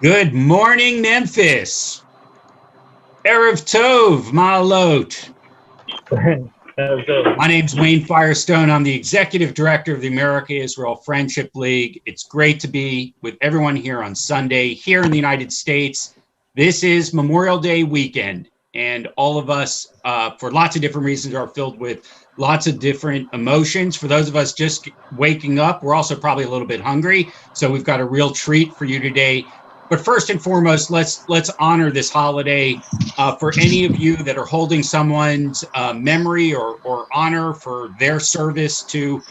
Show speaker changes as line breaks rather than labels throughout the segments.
Good morning, Memphis. Erev Tov, Ma'alot. My name's Wayne Firestone. I'm the Executive Director of the America-Israel Friendship League. It's great to be with everyone here on Sunday here in the United States. This is Memorial Day weekend, and all of us, for lots of different reasons, are filled with lots of different emotions. For those of us just waking up, we're also probably a little bit hungry, so we've got a real treat for you today. But first and foremost, let's honor this holiday. For any of you that are holding someone's memory or honor for their service to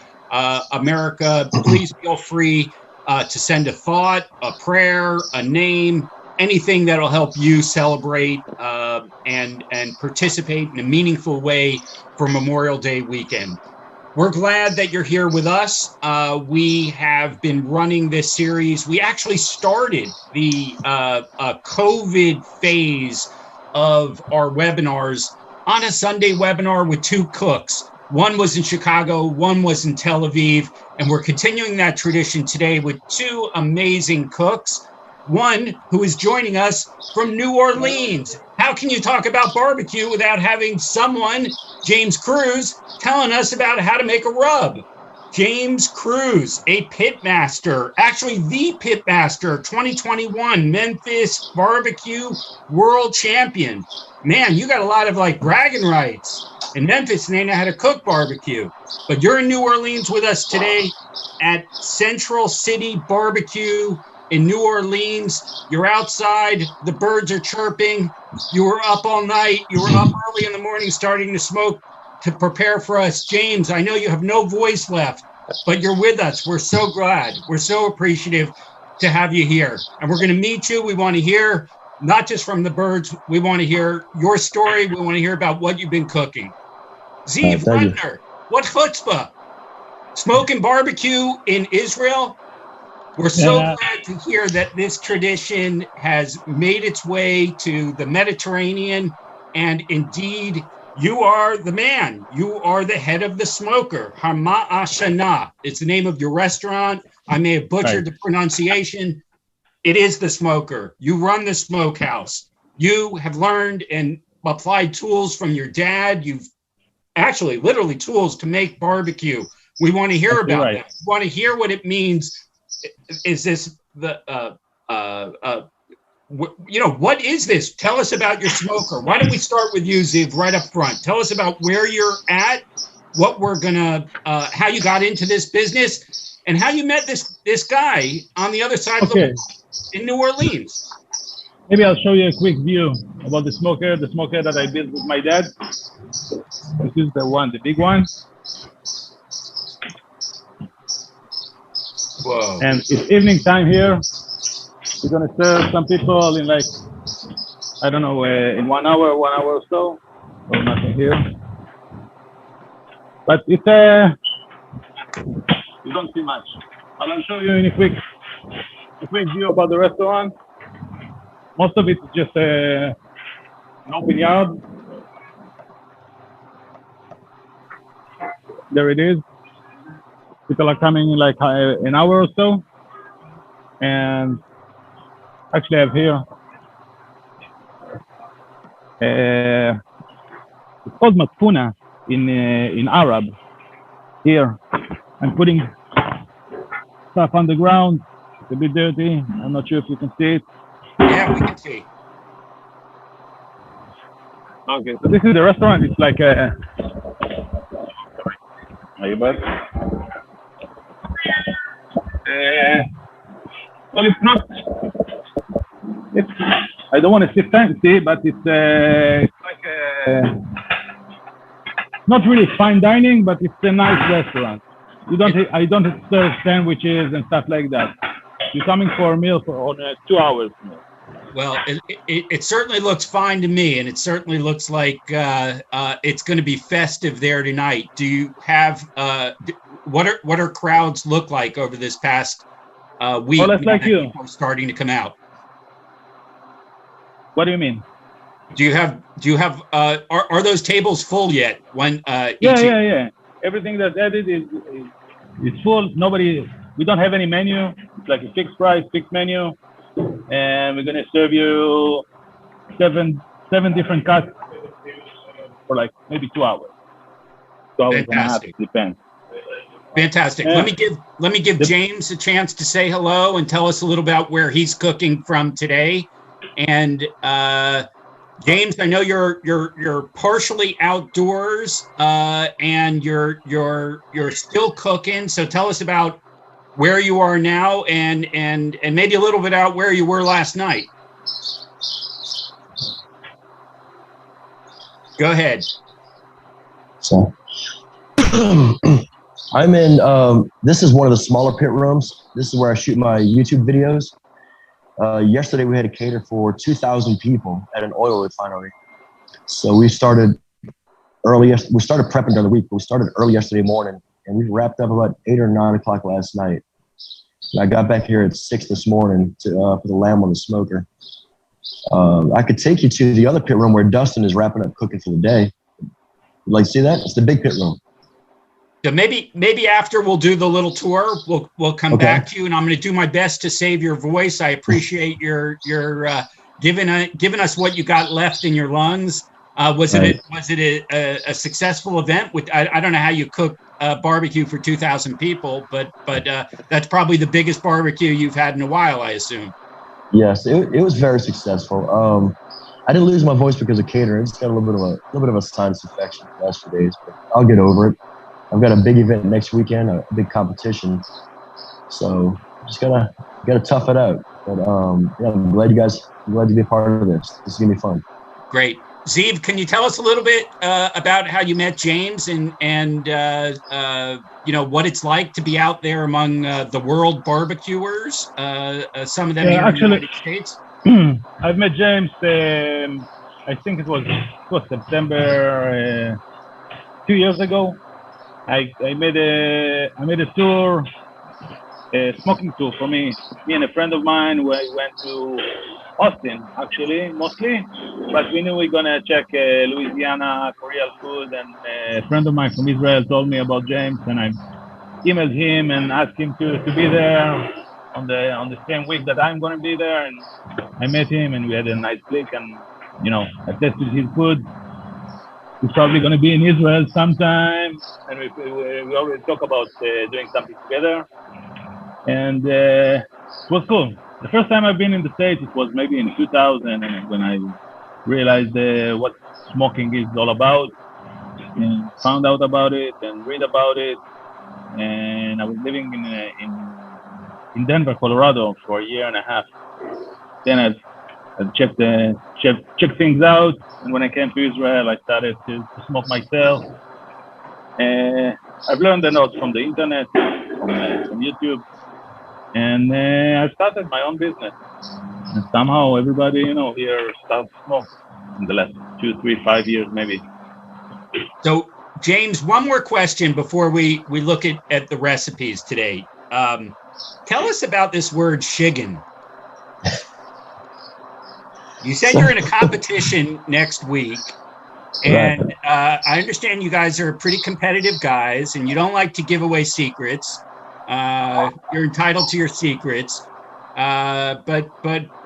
America, please feel free to send a thought, a prayer, a name, anything that'll help you celebrate and participate in a meaningful way for Memorial Day weekend. We're glad that you're here with us. We have been running this series. We actually started the COVID phase of our webinars on a Sunday webinar with two cooks. One was in Chicago, one was in Tel Aviv, and we're continuing that tradition today with two amazing cooks. One who is joining us from New Orleans. How can you talk about barbecue without having someone, James Cruse, telling us about how to make a rub? James Cruse, a pitmaster, actually the pitmaster, 2021 Memphis barbecue world champion. Man, you got a lot of like bragging rights. In Memphis, they know how to cook barbecue. But you're in New Orleans with us today at Central City Barbecue in New Orleans. You're outside, the birds are chirping, you were up all night, you were up early in the morning starting to smoke to prepare for us. James, I know you have no voice left, but you're with us. We're so glad. We're so appreciative to have you here. And we're gonna meet you. We wanna hear, not just from the birds, we wanna hear your story. We wanna hear about what you've been cooking. Ziv Ruder, what chutzpah? Smoking barbecue in Israel? We're so glad to hear that this tradition has made its way to the Mediterranean, and indeed, you are the man. You are the head of the smoker. Hama Ashana. It's the name of your restaurant. I may have butchered the pronunciation. It is the smoker. You run the smokehouse. You have learned and applied tools from your dad. You've actually literally tools to make barbecue. We want to hear about that. We want to hear what it means. Is this the what is this? Tell us about your smoker. Why don't we start with you, Ziv, right up front? Tell us about where you're at, what we're gonna, how you got into this business, and how you met this guy on the other side of the world in New Orleans.
Maybe I'll show you a quick view about the smoker that I built with my dad. This is the one, the big one.
Whoa.
And it's evening time here. We're gonna serve some people in like, I don't know, in 1 hour or so. Oh, nothing here. But it's you don't see much. I'll show you in a quick view about the restaurant. Most of it is just an open yard. There it is. People are coming in like an hour or so. And actually I have here, it's called matkuna in Arab. Here, I'm putting stuff on the ground. It's a bit dirty. I'm not sure if you can see it.
Yeah, we can see.
Okay, so this is the restaurant. It's like a. Are you back? Well, it's not. I don't want to say fancy, but it's like not really fine dining, but it's a nice restaurant. I don't serve sandwiches and stuff like that. You're coming for a meal on 2 hours.
Well, it certainly looks fine to me, and it certainly looks like it's going to be festive there tonight. Do you have what are crowds look like over this past week?
Oh, that's like you.
Starting to come out.
What do you mean?
Do you have are those tables full yet? When
yeah. Everything that's added is full. We don't have any menu. It's like a fixed price, fixed menu. and we're gonna serve you seven different cuts for like maybe 2 hours. 2 hours and a half, depends.
Fantastic.
Yeah.
Let me give James a chance to say hello and tell us a little about where he's cooking from today. And James, I know you're partially outdoors and you're still cooking. So tell us about where you are now and maybe a little bit out where you were last night. Go ahead.
So I'm in, this is one of the smaller pit rooms. This is where I shoot my YouTube videos. Yesterday we had to cater for 2,000 people at an oil refinery. So we started early, we started prepping during the week, but we started early yesterday morning and we wrapped up about 8 or 9 o'clock last night. And I got back here at 6 this morning to put the lamb on the smoker. I could take you to the other pit room where Dustin is wrapping up cooking for the day. You'd like to see that? It's the big pit room.
So maybe after we'll do the little tour, we'll come back to you, and I'm going to do my best to save your voice. I appreciate your giving us what you got left in your lungs. Was it a successful event? With I don't know how you cook barbecue for 2,000 people, but that's probably the biggest barbecue you've had in a while, I assume.
Yes, it was very successful. I didn't lose my voice because of catering. I just got a little bit of a sinus infection the last few days, but I'll get over it. I've got a big event next weekend, a big competition, so just gotta tough it out. But yeah, I'm glad to be a part of this. This is gonna be fun.
Great. Ziv, can you tell us a little bit about how you met James and what it's like to be out there among the world barbecuers? Some of them here in the United States.
I've met James. I think it was September 2 years ago. I made a tour, a smoking tour for me and a friend of mine. We went to Austin, actually, mostly, but we knew we were gonna check Louisiana, Korean food, and a friend of mine from Israel told me about James, and I emailed him and asked him to be there on the same week that I'm gonna be there, and I met him, and we had a nice click, and I tested his food. He's probably going to be in Israel sometime, and we always talk about doing something together. And it was cool. The first time I've been in the States, it was maybe in 2000, and when I realized what smoking is all about, and found out about it and read about it. And I was living in Denver, Colorado for a year and a half. Then I checked things out, and when I came to Israel, I started to smoke myself. I've learned a lot from the internet, from YouTube, and I started my own business. And somehow everybody, here started to smoke in the last 2, 3, 5 years, maybe.
So, James, one more question before we look at the recipes today. Tell us about this word "shiggin." You said you're in a competition next week, and I understand you guys are pretty competitive guys, and you don't like to give away secrets. You're entitled to your secrets, but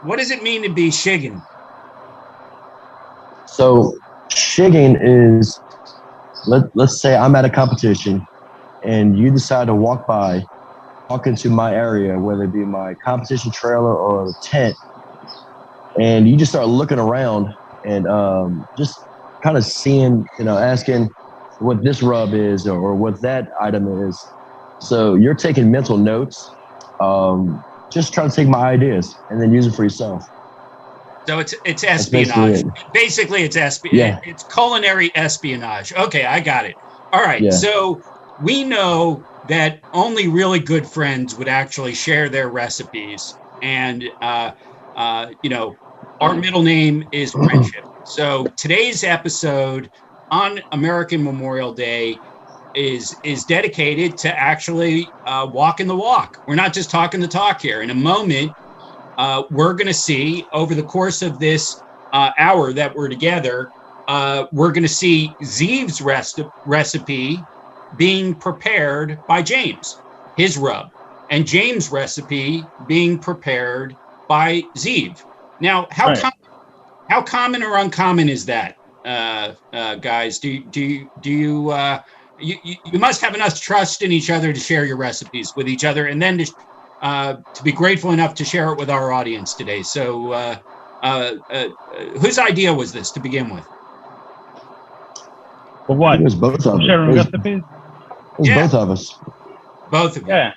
what does it mean to be shigging?
So shigging is, let's say I'm at a competition, and you decide to walk into my area, whether it be my competition trailer or the tent. And you just start looking around and just kind of seeing, asking what this rub is or what that item is. So you're taking mental notes, just trying to take my ideas and then use it for yourself.
So it's espionage. Basically, it's espionage.
Yeah.
It's culinary espionage. Okay, I got it. All right.
Yeah.
So we know that only really good friends would actually share their recipes, and our middle name is friendship. So today's episode on American Memorial Day is dedicated to actually walking the walk. We're not just talking the talk here. In a moment, we're going to see over the course of this hour that we're together, we're going to see Ziv's recipe being prepared by James, his rub, and James' recipe being prepared by Ziv. Now, how common or uncommon is that, guys? Do you must have enough trust in each other to share your recipes with each other, and then to be grateful enough to share it with our audience today. So, whose idea was this to begin with?
For what?
It was both of us.
Sharing recipes?
It was both of us.
Both of you.
Yeah.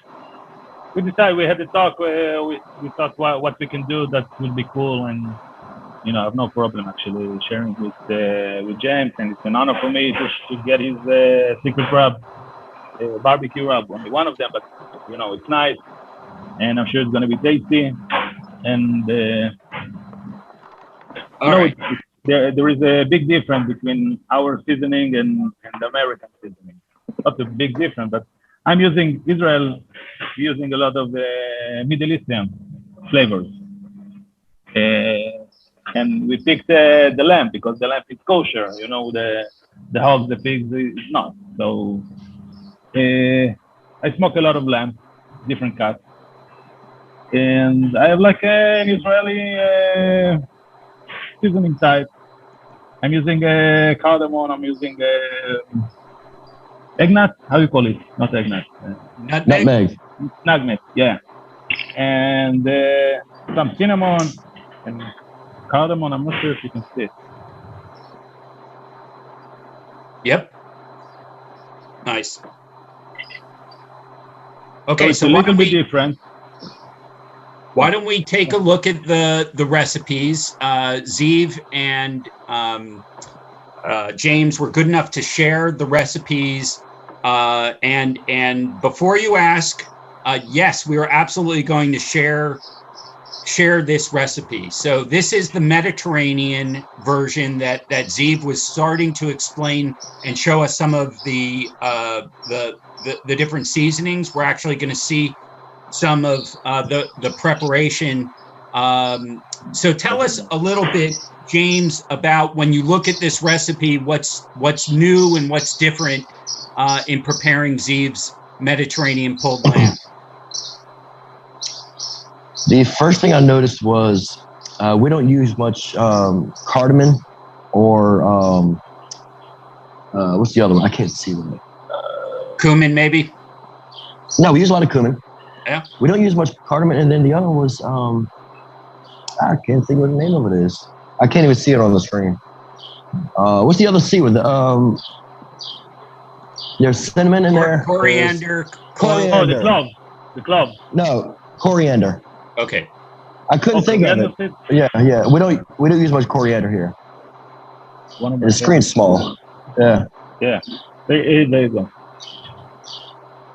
We decided, we had to talk, we thought what we can do that would be cool, and I have no problem actually sharing with James, and it's an honor for me to get his secret rub, barbecue rub, only one of them, but it's nice, and I'm sure it's going to be tasty, and there is a big difference between our seasoning and the American seasoning. Not a big difference, but I'm using using a lot of Middle Eastern flavors. And we picked the lamb because the lamb is kosher. The hogs, the pigs is not. So I smoke a lot of lamb, different cuts. And I have like an Israeli seasoning type. I'm using cardamom, I'm using eggnog, how do you call it? Not eggnog.
Nutmeg.
Nutmeg, yeah. And some cinnamon and cardamom. I'm not sure if you can see it.
Yep. Nice. Okay,
so it's a little bit different.
Why don't we take a look at the recipes? Ziv and James were good enough to share the recipes. And before you ask, yes, we are absolutely going to share this recipe. So this is the Mediterranean version that Ziv was starting to explain and show us some of the different seasonings. We're actually going to see some of the preparation. So tell us a little bit, James, about when you look at this recipe, what's new and what's different in preparing Ziv's Mediterranean pulled lamb.
The first thing I noticed was we don't use much cardamom or what's the other one? I can't see them.
Cumin, maybe?
No, we use a lot of cumin.
Yeah.
We don't use much cardamom, and then the other was I can't think what the name of it is. I can't even see it on the screen. What's the other C with the there's cinnamon in there.
Coriander.
Oh, the cloves. The cloves.
No, coriander.
Okay.
I couldn't think of it. Yeah. We don't use much coriander here. The screen's small. Yeah.
Yeah. There you go.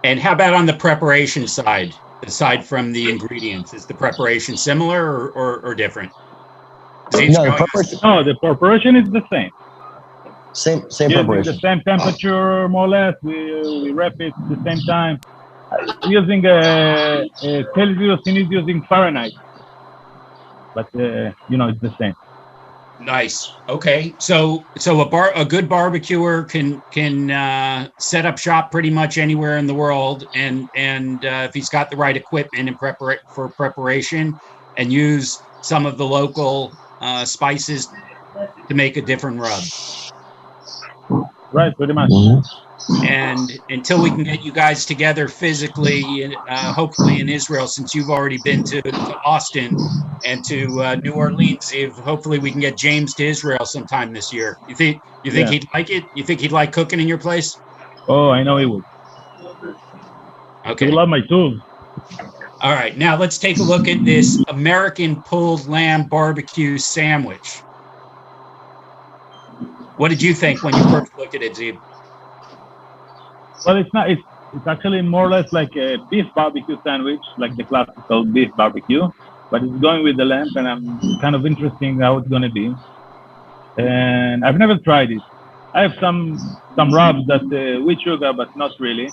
And how about on the preparation side, aside from the ingredients? Is the preparation similar or different?
No,
the preparation is the same.
Same preparation.
The same temperature, more or less. We wrap it at the same time. Using Celsius, and is using Fahrenheit. But it's the same.
Nice. Okay. So a good barbecuer can set up shop pretty much anywhere in the world, and if he's got the right equipment and for preparation, and use some of the local spices to make a different rub.
Right. Pretty much.
And until we can get you guys together physically, hopefully in Israel, since you've already been to Austin and to New Orleans, hopefully we can get James to Israel sometime this year. You think he'd like it? You think he'd like cooking in your place?
Oh, I know he would.
Okay.
He love my tools.
All right. Now let's take a look at this American pulled lamb barbecue sandwich. What did you think when you first looked at it, Ziv?
Well, it's not. It's actually more or less like a beef barbecue sandwich, like the classical beef barbecue, but it's going with the lamb, and I'm kind of interested how it's going to be. And I've never tried it. I have some rubs that with sugar, but not really.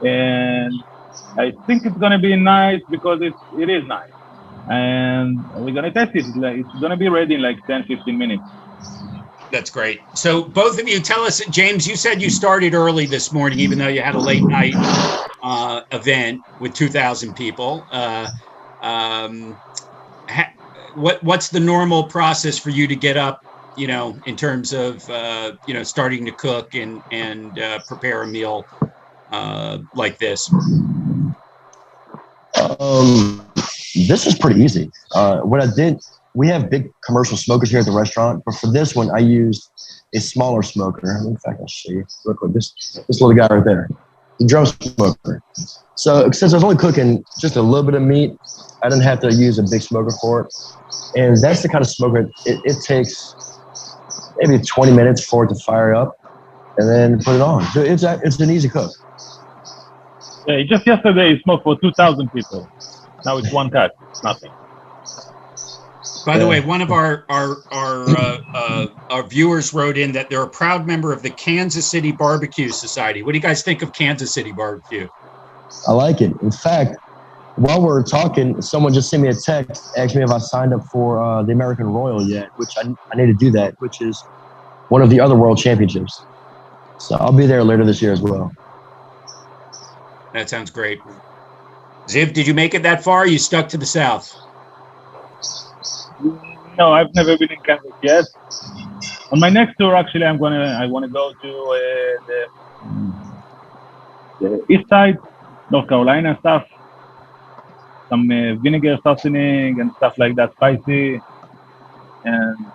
And I think it's going to be nice because it is nice. And we're going to test it. It's going to be ready in like 10, 15 minutes.
That's great. So both of you, tell us, James, you said you started early this morning, even though you had a late night event with 2,000 people. what's the normal process for you to get up, in terms of, starting to cook and prepare a meal like this?
This is pretty easy. What I did, we have big commercial smokers here at the restaurant, but for this one, I used a smaller smoker. In fact, I'll show you real quick. This little guy right there, the drum smoker. So since I was only cooking just a little bit of meat, I didn't have to use a big smoker for it. And that's the kind of smoker, it takes maybe 20 minutes for it to fire up and then put it on. So it's an easy cook.
Yeah, just yesterday he smoked for 2,000 people. Now it's one cut, nothing.
By the way, one of our viewers wrote in that they're a proud member of the Kansas City Barbecue Society. What do you guys think of Kansas City barbecue?
I like it. In fact, while we're talking, someone just sent me a text, asked me if I signed up for the American Royal yet, which I need to do that, which is one of the other world championships. So I'll be there later this year as well.
That sounds great. Ziv, did you make it that far? Or you stuck to the South?
No, I've never been in Kansas yet. On my next tour, actually, I want to go to the east side, North Carolina stuff, some vinegar seasoning and stuff like that, spicy. And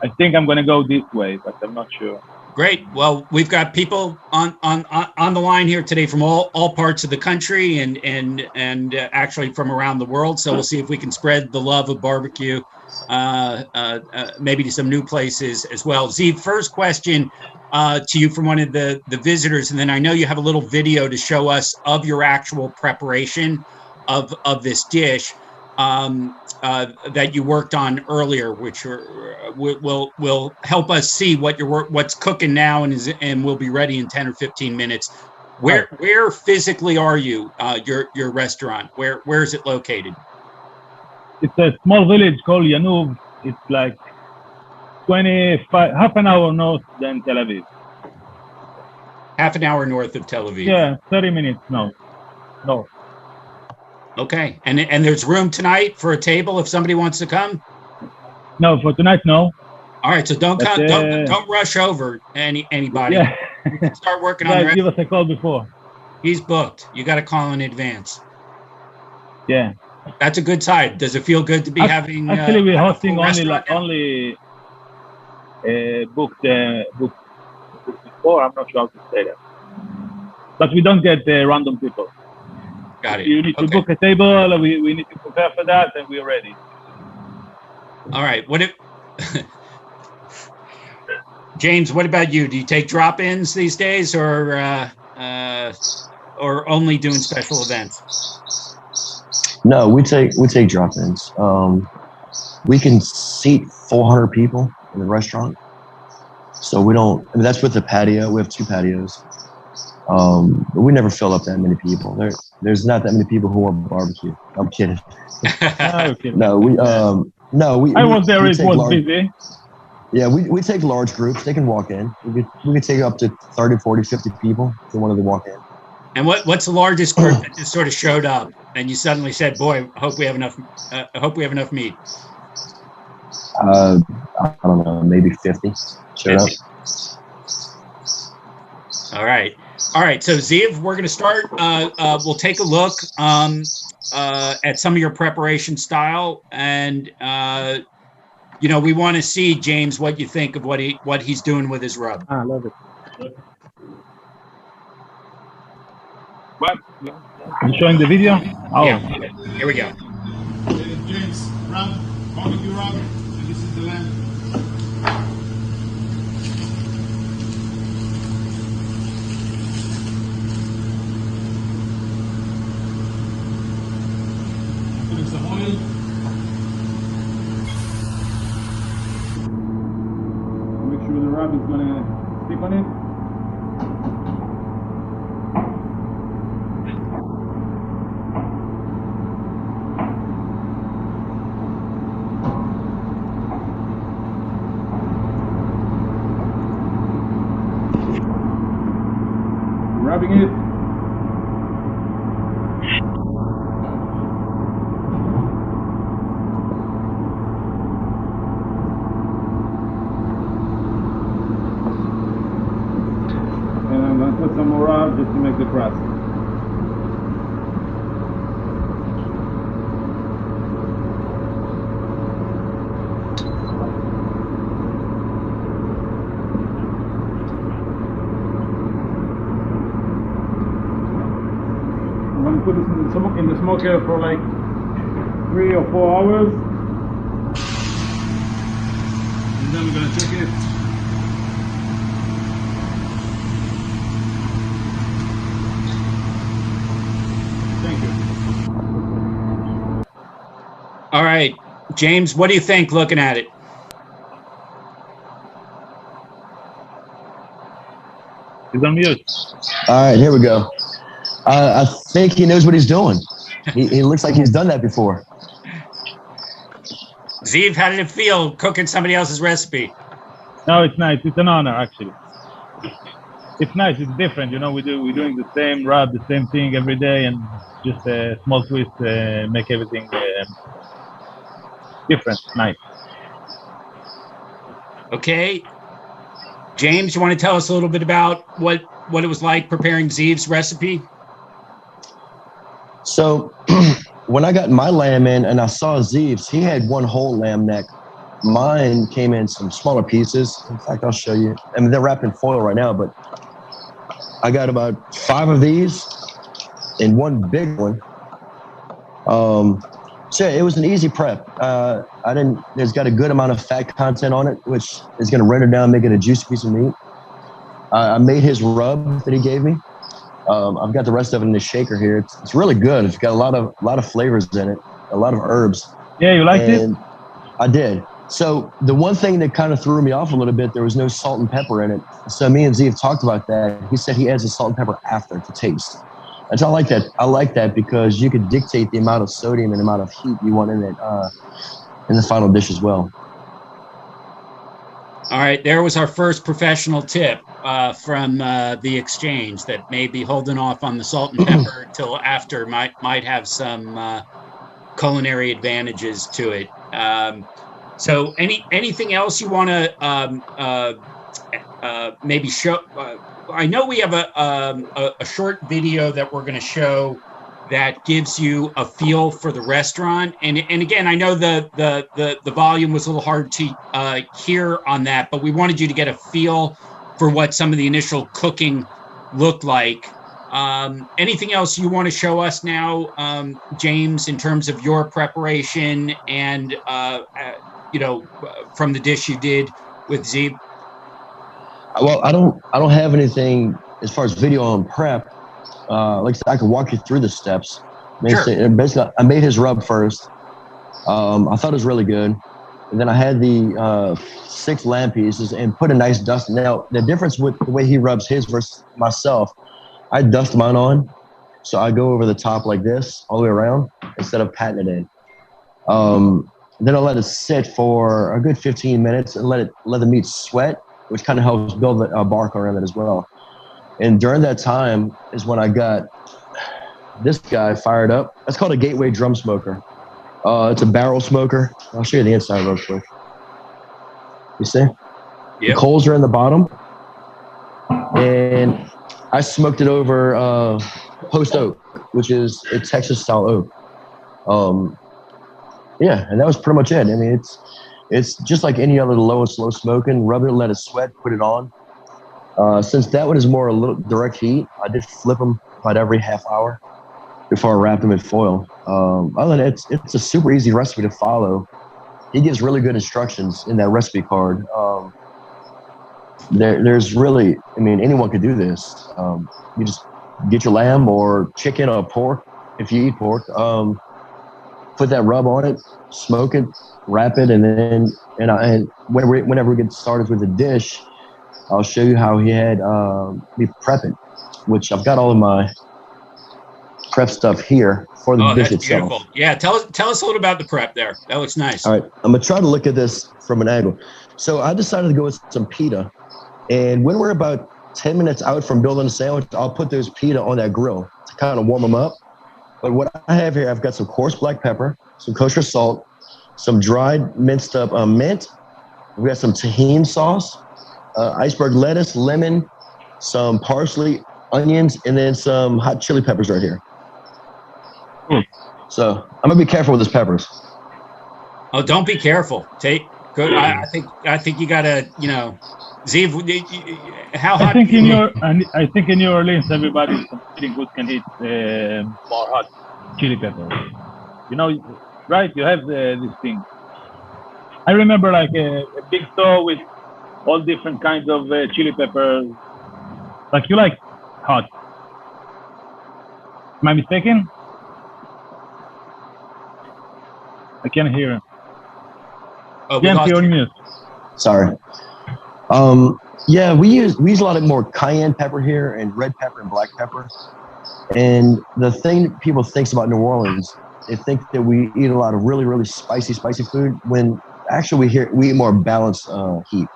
I think I'm going to go this way, but I'm not sure.
Great. Well, we've got people on the line here today from all parts of the country and actually from around the world. So we'll see if we can spread the love of barbecue, maybe to some new places as well. Ziv, first question to you from one of the visitors, and then I know you have a little video to show us of your actual preparation of this dish that you worked on earlier, which will help us see what's cooking now and will be ready in 10 or 15 minutes. Where physically are you? Your restaurant? Where is it located?
It's a small village called Yanub. It's like half an hour north than Tel Aviv.
Half an hour north of Tel Aviv.
Yeah, 30 minutes north.
Okay, and there's room tonight for a table if somebody wants to come?
No, for tonight, no.
All right, so don't rush over anybody.
Yeah.
Start working on the rest.
Give us a call before.
He's booked. You got to call in advance.
Yeah.
That's a good side. Does it feel good to be having?
Actually, we're hosting only booked before. I'm not sure how to say that, but we don't get random people.
Got it.
You need to book a table. We need to prepare for that, and we're ready.
All right. James, what about you? Do you take drop-ins these days, or only doing special events?
No, we take drop-ins. We can seat 400 people in the restaurant, so we don't. I mean, that's with the patio. We have 2 patios. But we never fill up that many people. There's not that many people who want barbecue. I'm kidding. No, we. I
was there. It was busy.
Yeah, we take large groups. They can walk in. We could take up to 30, 40, 50 people if they wanted to walk in.
And what's the largest group that just sort of showed up and you suddenly said, "Boy, I hope we have enough meat"?
I don't know, maybe 50 showed up.
All right. So Ziv, we're going to start. We'll take a look at some of your preparation style, and we want to see, James, what you think of what he's doing with his rub.
I love it. What? You showing the video? Oh.
Yeah. Here we go.
James, barbecue rub, and this is the lamb. Putting some oil. Make sure the rub is gonna stick on it. Rubbing it. is the crust. I'm going to put this in the smoker for like 3 or 4 hours. And then we're going to check it. Thank you.
All right, James, what do you think looking at it?
He's on mute.
All right, here we go. I think he knows what he's doing. He looks like he's done that before.
Ziv, how did it feel cooking somebody else's recipe?
No, it's nice. It's an honor, actually. It's nice. It's different. You know, we're doing the same rub, the same thing every day, and just a small twist make everything different. Nice.
Okay. James, you want to tell us a little bit about what it was like preparing Ziv's recipe?
So when I got my lamb in and I saw Ziv's, he had one whole lamb neck. Mine came in some smaller pieces. In fact, I'll show you. I mean, they're wrapped in foil right now, but I got about 5 of these and one big one. So it was an easy prep. There's got a good amount of fat content on it, which is going to render down, make it a juicy piece of meat. I made his rub that he gave me. I've got the rest of it in the shaker here. It's really good. It's got a lot of flavors in it, a lot of herbs.
Yeah, you liked it?
I did. So the one thing that kind of threw me off a little bit, there was no salt and pepper in it. So me and Ziv talked about that. He said he adds the salt and pepper after to taste. And so I like that. I like that because you could dictate the amount of sodium and the amount of heat you want in it in the final dish as well.
All right, there was our first professional tip from the exchange that may be holding off on the salt and pepper till after might have some culinary advantages to it. So anything else you want to maybe show? I know we have a short video that we're going to show that gives you a feel for the restaurant. And again, I know the volume was a little hard to hear on that, but we wanted you to get a feel for what some of the initial cooking looked like. Anything else you want to show us now, James, in terms of your preparation and, from the dish you did with Ziv?
Well, I don't have anything as far as video on prep. Like I said, I could walk you through the steps.
Sure.
Basically, I made his rub first. I thought it was really good. And then I had the 6 lamb pieces and put a nice dust. Now, the difference with the way he rubs his versus myself, I dust mine on. So I go over the top like this all the way around instead of patting it in. Then I'll let it sit for a good 15 minutes and let the meat sweat, which kind of helps build the bark around it as well. And during that time is when I got this guy fired up. That's called a gateway drum smoker. It's a barrel smoker. I'll show you the inside real quick. You see? Yep. The coals are in the bottom. And I smoked it over post oak, which is a Texas style oak. Yeah, and that was pretty much it. I mean, it's just like any other low and slow smoking. Rub it, let it sweat, put it on. Since that one is more a little direct heat, I did flip them about every half hour before I wrapped them in foil. Other than that, it's a super easy recipe to follow. He gives really good instructions in that recipe card. There's really, I mean, anyone could do this. You just get your lamb or chicken or pork, if you eat pork, put that rub on it, smoke it, wrap it, and then whenever we get started with the dish, I'll show you how he had me prep it, which I've got all of my prep stuff here for the dish itself.
Beautiful. Yeah, tell us a little about the prep there. That looks nice.
All right, I'm gonna try to look at this from an angle. So I decided to go with some pita, and when we're about 10 minutes out from building a sandwich, I'll put those pita on that grill to kind of warm them up. But what I have here, I've got some coarse black pepper, some kosher salt, some dried minced up mint. We got some tahini sauce, iceberg lettuce, lemon, some parsley, onions, and then some hot chili peppers right here. So I'm gonna be careful with these peppers.
Oh, don't be careful. Go. I think you gotta, Ziv, how hot?
I think in New Orleans, everybody eating good can eat more hot chili peppers. Right? You have this thing. I remember like a big store with all different kinds of chili peppers. Like you like hot. Am I mistaken? I can't hear.
Oh, we
James,
lost
you're on
you.
mute.
Sorry. Yeah, we use a lot of more cayenne pepper here, and red pepper and black pepper. And the thing people think about New Orleans, they think that we eat a lot of really, really spicy food, when actually we eat more balanced heat.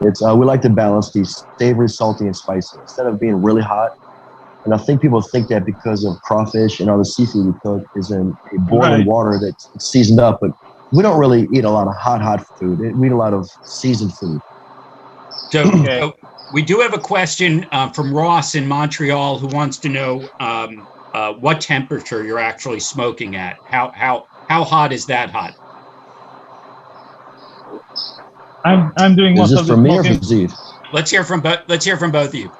It's we like to balance these savory, salty, and spicy instead of being really hot. And I think people think that because of crawfish and all the seafood we cook is in a boiling water that's seasoned up, but we don't really eat a lot of hot food. We eat a lot of seasoned food.
So we do have a question from Ross in Montreal who wants to know what temperature you're actually smoking at. How hot is that hot?
I'm doing most of the
smoking.
smoking.
Is this for me or for Ziv?
Let's hear from both of you.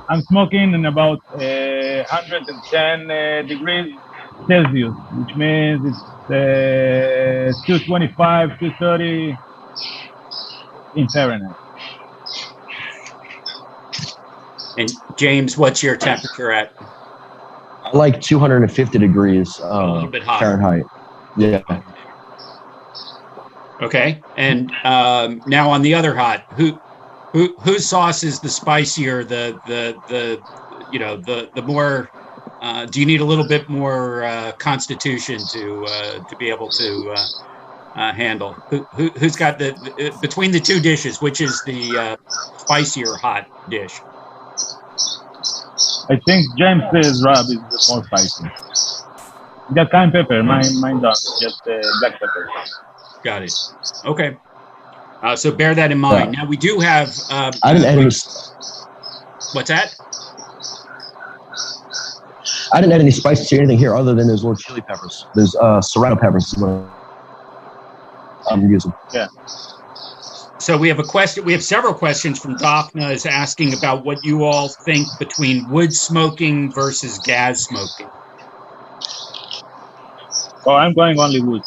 I'm smoking in about 110 degrees Celsius, which means it's 225, 230 in Fahrenheit.
And James, what's your temperature at?
I like 250 degrees
A little bit hotter.
Fahrenheit. Yeah.
Okay. And now on the other hot, whose sauce is the spicier, the more? Do you need a little bit more constitution to be able to handle? Who's got between the two dishes? Which is the spicier hot dish?
I think James's rub is the more spicy. You got cayenne pepper, mine don't, just black pepper.
Got it. Okay. So bear that in mind. Now we do have.
I didn't add any.
What's that?
I didn't add any spices or anything here other than those little chili peppers. Those serrano peppers is what I'm using.
Yeah.
So we have a question. We have several questions from Daphna is asking about what you all think between wood smoking versus gas smoking.
Oh, I'm going only wood.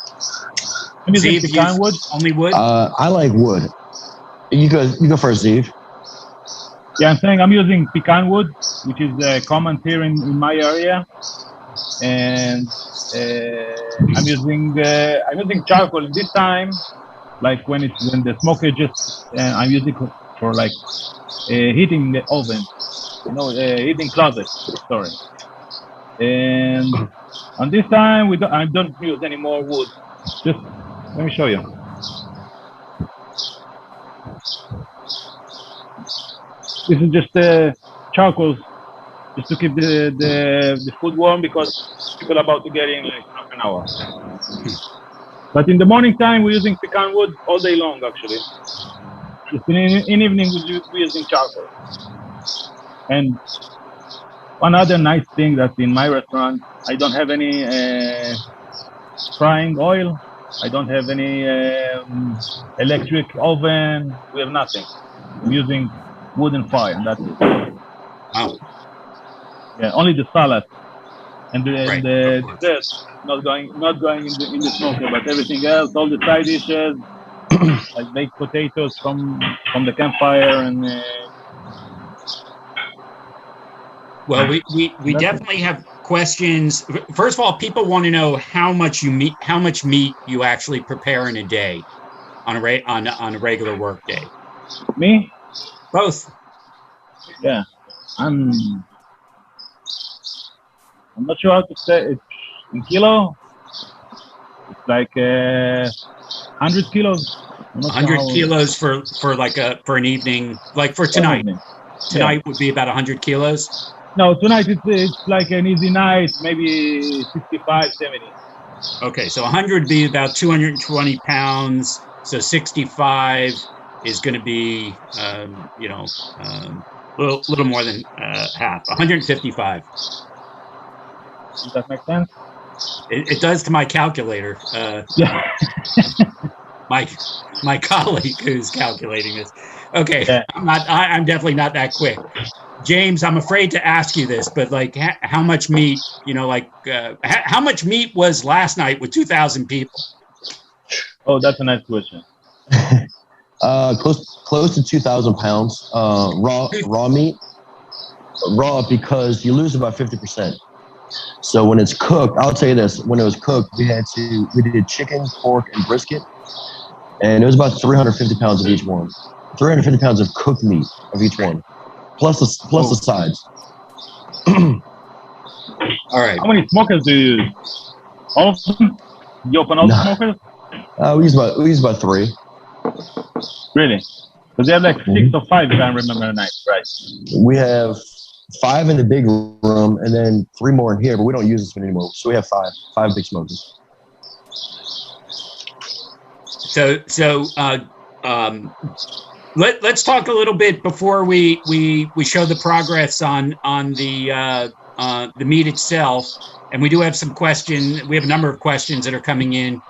I'm using pecan wood.
Only wood?
I like wood. You go first, Ziv.
Yeah, I'm saying I'm using pecan wood, which is common here in my area, and I'm using charcoal in this time, like when the smoke is just I'm using it for like heating the oven, heating closet. Sorry. And on this time I don't use any more wood. Just let me show you. This is just charcoal, just to keep the food warm because people are about to get in like half an hour. But in the morning time, we're using pecan wood all day long, actually. Just in evening, we're using charcoal. And one other nice thing that in my restaurant, I don't have any frying oil. I don't have any electric oven. We have nothing. I'm using wood and fire, and that's it.
Wow.
Yeah, only the salad and the dessert not going in the smoker, but everything else, all the side dishes, like baked potatoes from the campfire and.
Well, we definitely have questions. First of all, people want to know how much meat you actually prepare in a day, on a regular work day.
Me?
Both.
Yeah, I'm not sure how to say it in kilo. It's like 100 kilos.
100 kilos for an evening, like for tonight. Tonight would be about 100 kilos.
No, tonight it's like an easy night, maybe 65, 70.
Okay, so 100 would be about 220 pounds. So 65 is going to be, little more than half, 155.
Does that make sense?
It does to my calculator.
Yeah.
My colleague who's calculating this. Okay,
Yeah.
I'm definitely not that quick. James, I'm afraid to ask you this, but like, how much meat? How much meat was last night with 2,000 people?
Oh, that's a nice question.
Close to 2,000 pounds. Raw meat. Raw because you lose about 50%. So when it's cooked, I'll tell you this: when it was cooked, we did chicken, pork, and brisket, and it was about 350 pounds of each one. 350 pounds of cooked meat of each one, plus the sides.
All right.
How many smokers do you use? All of them? You open all the smokers?
We use about 3.
Really? Because they have like 6 or 5, if I remember right.
We have 5 in the big room, and then 3 more in here, but we don't use this one anymore. So we have 5 big smokers.
Let's talk a little bit before we show the progress on the meat itself, and we do have some questions. We have a number of questions that are coming in,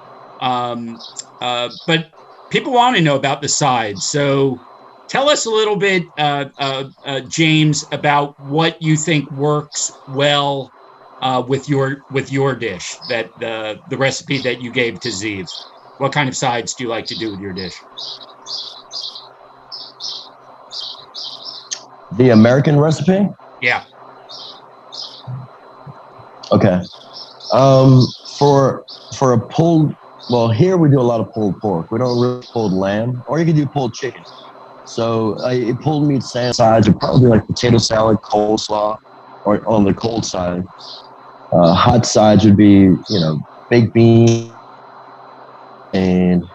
but people want to know about the sides. So tell us a little bit, James, about what you think works well with your dish, that the recipe that you gave to Ziv. What kind of sides do you like to do with your dish?
The American recipe?
Yeah.
Okay. For a pulled, well, here we do a lot of pulled pork. We don't really pulled lamb, or you can do pulled chicken. So pulled meat sides are probably like potato salad, coleslaw, or on the cold side. Hot sides would be, baked beans and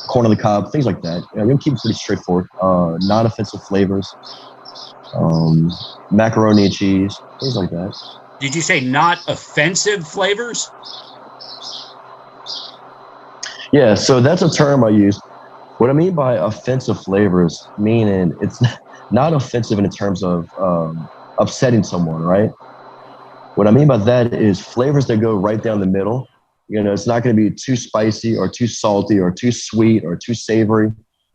corn on the cob, things like that. We're gonna keep it pretty straightforward. Non-offensive flavors, macaroni and cheese, things like that.
Did you say not offensive flavors?
Yeah, so that's a term I use. What I mean by offensive flavors, meaning it's not offensive in terms of upsetting someone, right? What I mean by that is flavors that go right down the middle. It's not going to be too spicy or too salty or too sweet or too savory.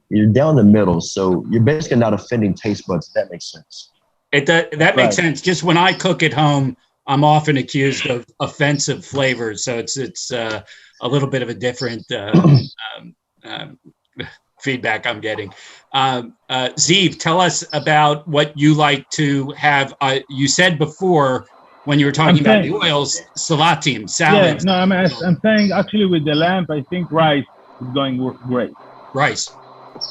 You're down the middle, so you're basically not offending taste buds, if that makes sense.
That makes sense. Just when I cook at home, I'm often accused of offensive flavors, so it's a little bit of a different feedback I'm getting. Ziv, tell us about what you like to have. You said before, when you were talking about the oils, salatim, salads.
Yeah, no, I'm saying actually with the lamb, I think rice is going great.
Rice.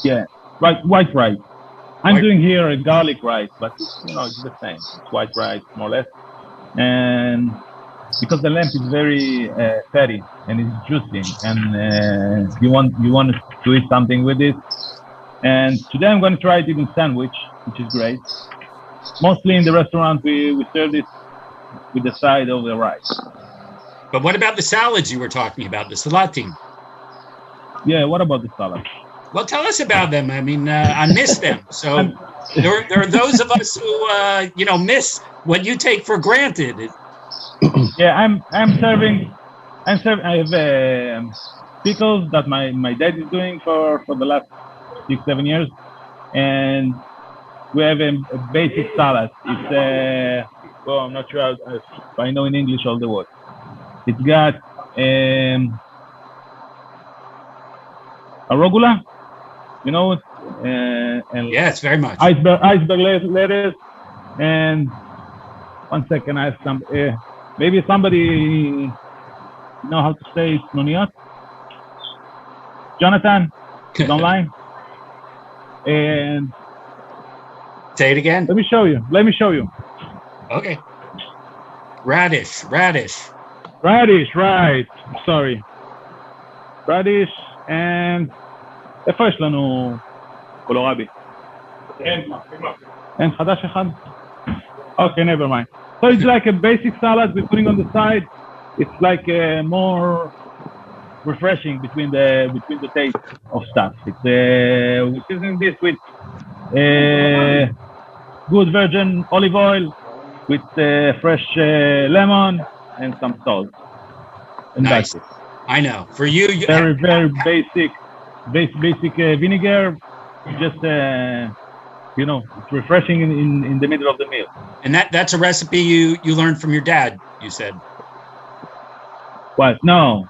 Yeah, white rice. I'm doing here a garlic rice, but it's the same. It's white rice, more or less. And because the lamb is very fatty and it's juicy, and you want to eat something with it. And today I'm going to try it in sandwich, which is great. Mostly in the restaurant, we serve it with the side of the rice.
But what about the salads you were talking about, the salatim?
Yeah, what about the salad?
Well, tell us about them. I mean, I miss them. So there are those of us who, miss what you take for granted.
Yeah, I'm serving. I have pickles that my dad is doing for the last 6-7 years, and we have a basic salad. It's I'm not sure if I know in English all the words. It's got arugula, and
yes, very much.
Iceberg lettuce, and 1 second, I have some. Maybe somebody know how to say noniot. Jonathan is online, and
say it again.
Let me show you.
Okay. Radish. Right. Sorry. Radish and איפה יש לנו קולורבי? אין חדש אחד? Okay, never mind. So it's like a basic salad we're putting on the side. It's like more refreshing between the taste of stuff. We're using this with
Good virgin olive oil with fresh lemon and some salt. And
Nice.
that's it.
I know. For you,
Very, very basic vinegar. Just it's refreshing in the middle of the meal.
and that's a recipe you learned from your dad, you said.
What? No,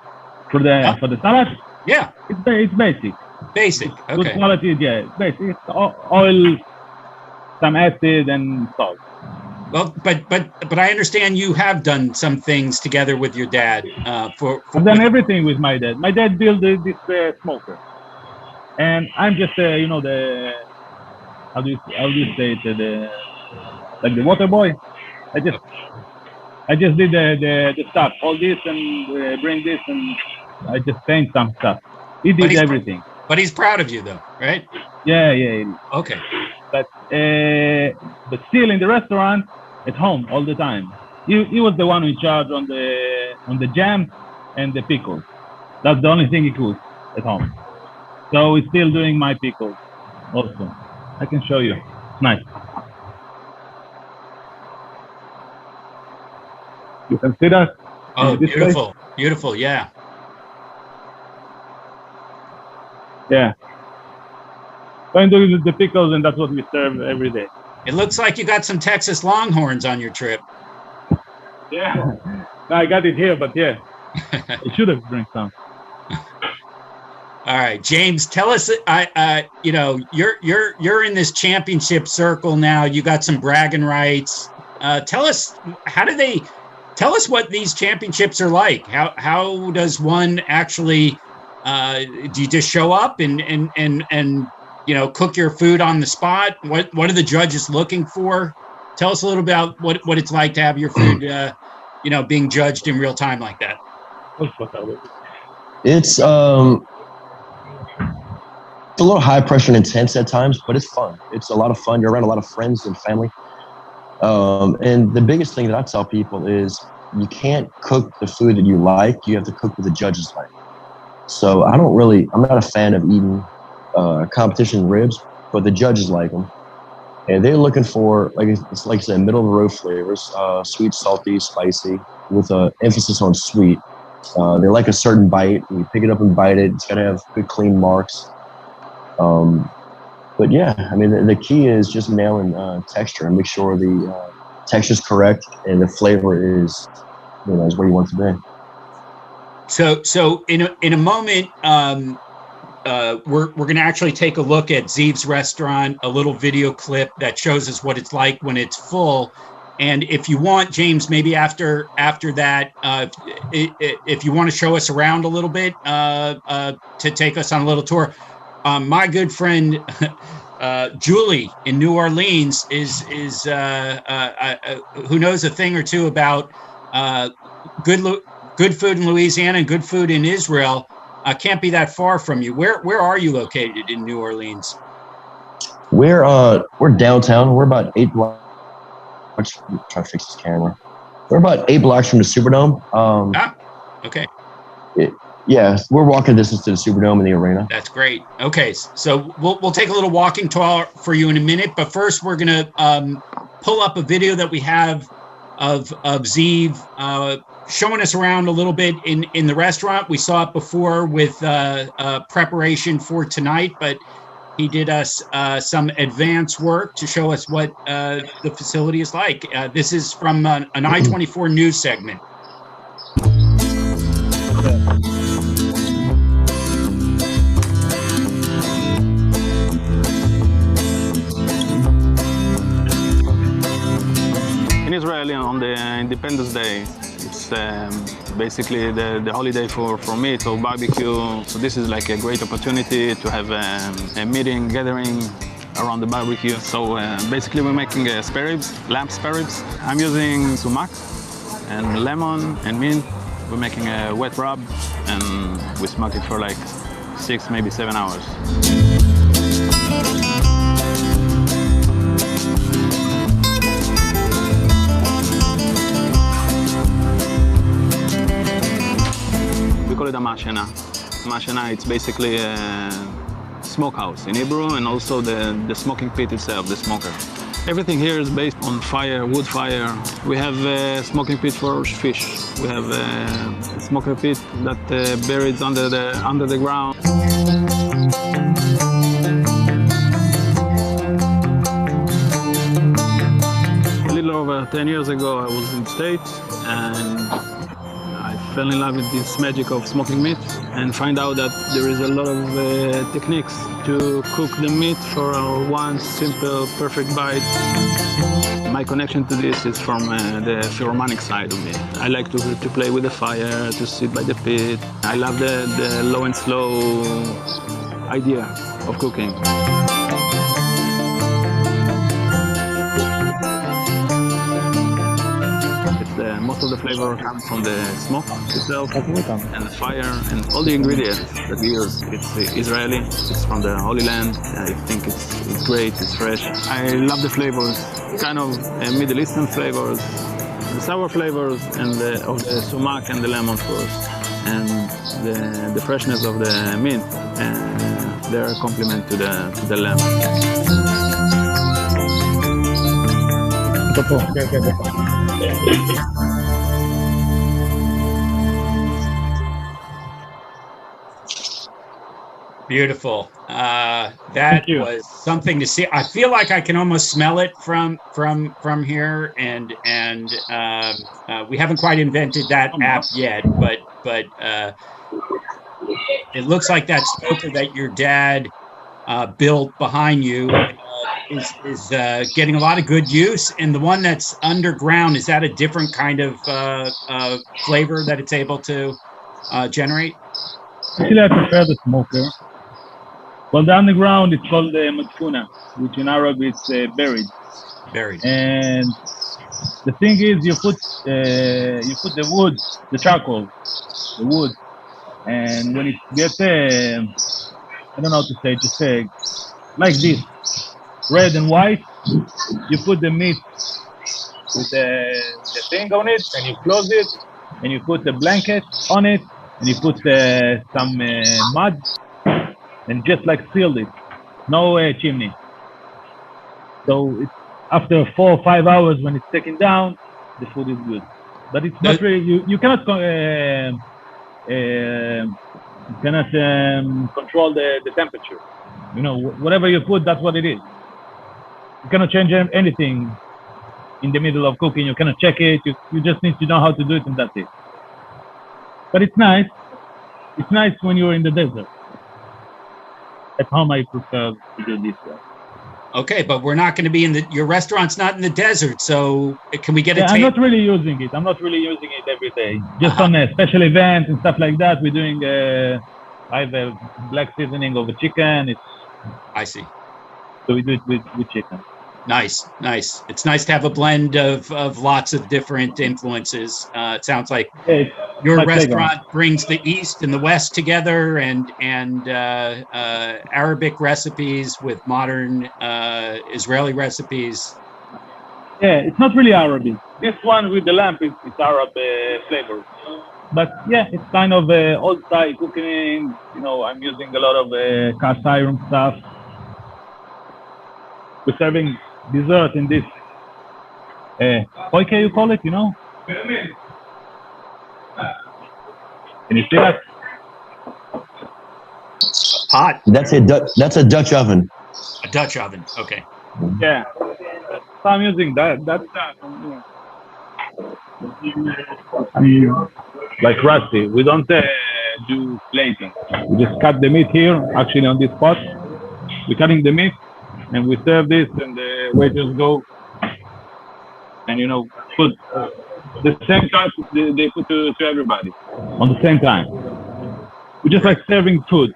for the salad,
Yeah,
it's basic.
basic.
Good
Okay.
quality, yeah. It's basic. It's oil, some acid, and salt.
Well, but I understand you have done some things together with your dad.
I've done everything with my dad. My dad built this smoker, and I'm just the how do you say it, like the water boy. I just did the stuff, all this and bring this, and I just paint some stuff. He did everything.
But he's proud of you, though, right?
Yeah, it is.
Okay.
But still in the restaurant, at home all the time. He was the one in charge on the jam and the pickles. That's the only thing he cooks at home. So he's still doing my pickles also. I can show you. Nice. You can see that?
Oh,
This
beautiful, beautiful. Yeah.
Yeah. So I'm doing the pickles, and that's what we serve every day.
It looks like you got some Texas Longhorns on your trip.
Yeah. No, I got it here, but yeah, I should have drank some.
All right, James, tell us. You're in this championship circle now. You got some bragging rights. Tell us Tell us what these championships are like. How does one actually? Do you just show up and cook your food on the spot? What are the judges looking for? Tell us a little about what it's like to have your food, being judged in real time like that.
It's a little high pressure and intense at times, but it's fun. It's a lot of fun. You're around a lot of friends and family. And the biggest thing that I tell people is you can't cook the food that you like. You have to cook what the judges like. So I'm not a fan of eating competition ribs, but the judges like them. And they're looking for, like I said, middle of the road flavors, sweet, salty, spicy, with an emphasis on sweet. They like a certain bite. You pick it up and bite it. It's got to have good, clean marks. But yeah, I mean, the key is just nailing texture and make sure the texture is correct and the flavor is where you want it to be.
So in a moment, we're going to actually take a look at Ziv's restaurant, a little video clip that shows us what it's like when it's full. And if you want, James, maybe after that, if you want to show us around a little bit to take us on a little tour, my good friend Julie in New Orleans is who knows a thing or two about good food in Louisiana and good food in Israel. Can't be that far from you. Where are you located in New Orleans?
We're downtown. We're about 8 blocks. I'm trying to fix this camera. We're about 8 blocks from the Superdome.
Okay.
Yeah, we're walking distance to the Superdome and the arena.
That's great. Okay, so we'll take a little walking tour for you in a minute, but first we're gonna pull up a video that we have of Ziv showing us around a little bit in the restaurant. We saw it before with preparation for tonight, but he did us some advanced work to show us what the facility is like. This is from an I-24 news segment.
In Israel, on the Independence Day, it's basically the holiday for me, so barbecue. So this is like a great opportunity to have a meeting, gathering around the barbecue. So basically we're making spare ribs, lamb spare ribs. I'm using sumac and lemon and mint. We're making a wet rub and we smoke it for like 6, maybe 7 hours. We call it a mashena. Mashena, it's basically smokehouse in Hebrew, and also the smoking pit itself, the smoker. Everything here is based on fire, wood fire. We have a smoking pit for fish. We have a smoking pit that buried under the ground. A little over 10 years ago, I was in the States, and I fell in love with this magic of smoking meat and find out that there is a lot of techniques to cook the meat for one simple, perfect bite. My connection to this is from the pheromonic side of me. I like to play with the fire, to sit by the pit. I love the low and slow idea of cooking. Most of the flavor comes from the smoke itself and the fire and all the ingredients that we use. It's Israeli, it's from the Holy Land. I think it's great, it's fresh. I love the flavors, kind of Middle Eastern flavors, the sour flavors and of the sumac and the lemon, of course, and the freshness of the mint, and their complement to the lamb.
Beautiful. That was something to see. I feel like I can almost smell it from here, and we haven't quite invented that app yet, but it looks like that smoker that your dad built behind you is getting a lot of good use. And the one that's underground, is that a different kind of flavor that it's able to generate?
Actually, I prefer the smoker. Well, the underground, it's called madfuna, which in Arab it's buried.
Buried.
And the thing is, you put the wood, the charcoal, the wood, and when it gets, I don't know how to say, just like this, red and white, you put the meat with the thing on it, and you close it, and you put the blanket on it, and you put some mud, and just like sealed it, no chimney. So it's after 4 or 5 hours when it's taken down, the food is good. But it's not really, you cannot control the temperature. You know, whatever you put, that's what it is. You cannot change anything in the middle of cooking. You cannot check it. You just need to know how to do it, and that's it. But it's nice. It's nice when you're in the desert. At home, I prefer to do this way.
Okay, but we're not going to be your restaurant's not in the desert, so can we get a tape?
I'm not really using it. I'm not really using it every day. Just on a special event and stuff like that. We're doing, I have a black seasoning of a chicken.
I see.
So we do it with chicken.
Nice. It's nice to have a blend of lots of different influences. It sounds like your restaurant brings the East and the West together, and Arabic recipes with modern Israeli recipes.
Yeah, it's not really Arabic. This one with the lamp it's Arab flavor. But yeah, it's kind of old style cooking. You know, I'm using a lot of cast iron stuff. We're serving dessert in this poike, you call it, you know? Can you see that?
Pot.
That's a Dutch oven.
A Dutch oven. Okay.
Yeah. So I'm using that. That's like rusty. We don't do plating. We just cut the meat here, actually on this pot. We're cutting the meat, and we serve this, and the waiters go and, you know, put the same cut they put to everybody on the same time. We're just like serving food.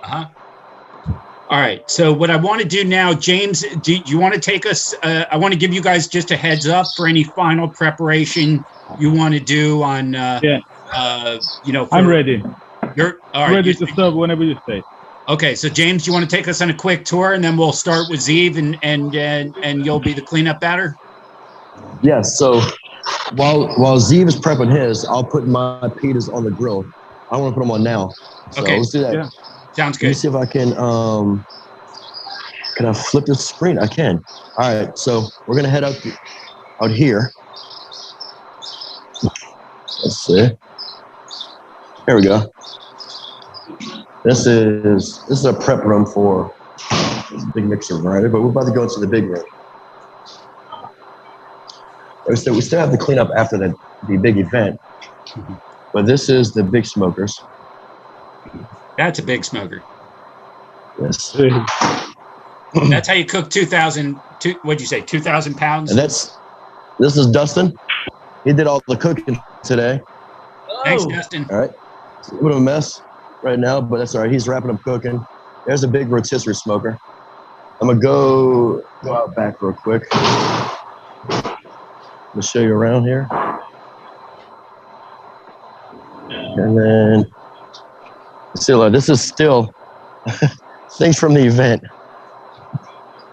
All right. So what I want to do now, James, do you want to take us? I want to give you guys just a heads up for any final preparation you want to do on. You know,
I'm ready.
You're all right.
Ready to serve whenever you say.
Okay, so James, you want to take us on a quick tour, and then we'll start with Ziv, and you'll be the cleanup batter.
Yes. So while Ziv is prepping his, I'll put my pitas on the grill. I want to put them on now. So
Okay.
let's do that.
Yeah.
Sounds
Let me
good.
see if I can I flip the screen? I can. All right, so we're gonna head out here. Let's see. Here we go. This is a prep room for big mixer variety, but we're about to go into the big room. We still have to clean up after the big event, but this is the big smokers.
That's a big smoker.
Yes.
That's how you cook 2,000. What'd you say? 2,000 pounds.
And this is Dustin. He did all the cooking today.
Thanks, Dustin.
All right. It's a little bit of a mess right now, but that's all right. He's wrapping up cooking. There's a big rotisserie smoker. I'm gonna go out back real quick. Let me show you around here. And then this is still things from the event.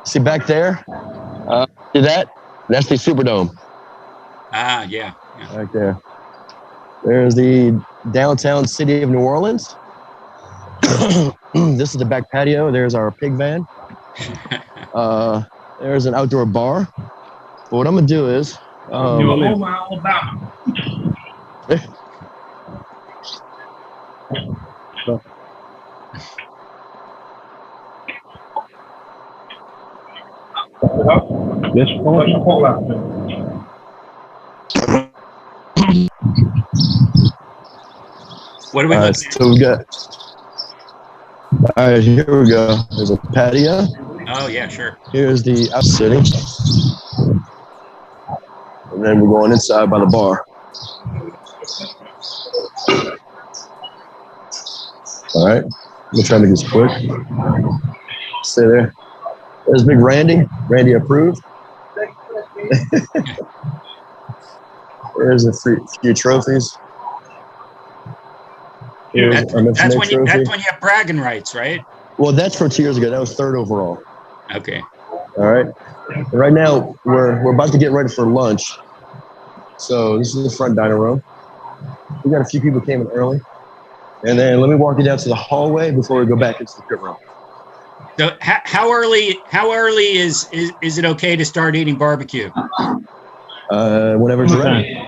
See back there? See that? That's the Superdome.
Ah, yeah.
Right there. There's the downtown city of New Orleans. This is the back patio. There's our pig van. There's an outdoor bar. But what I'm gonna do is
New Orleans, Alabama. This
What do we look at?
so we got. All right, here we go. There's a patio.
Oh, yeah, sure.
Here's the out sitting. And then we're going inside by the bar. All right. We'll try to make this quick. Stay there. There's big Randy. Randy approved. There's a few trophies.
That's when you have bragging rights, right?
Well, that's from 2 years ago. That was third overall.
Okay.
All right. And right now, we're about to get ready for lunch. So this is the front dining room. We got a few people came in early. And then let me walk you down to the hallway before we go back into the pit room.
So how early is it okay to start eating barbecue?
Whenever it's ready.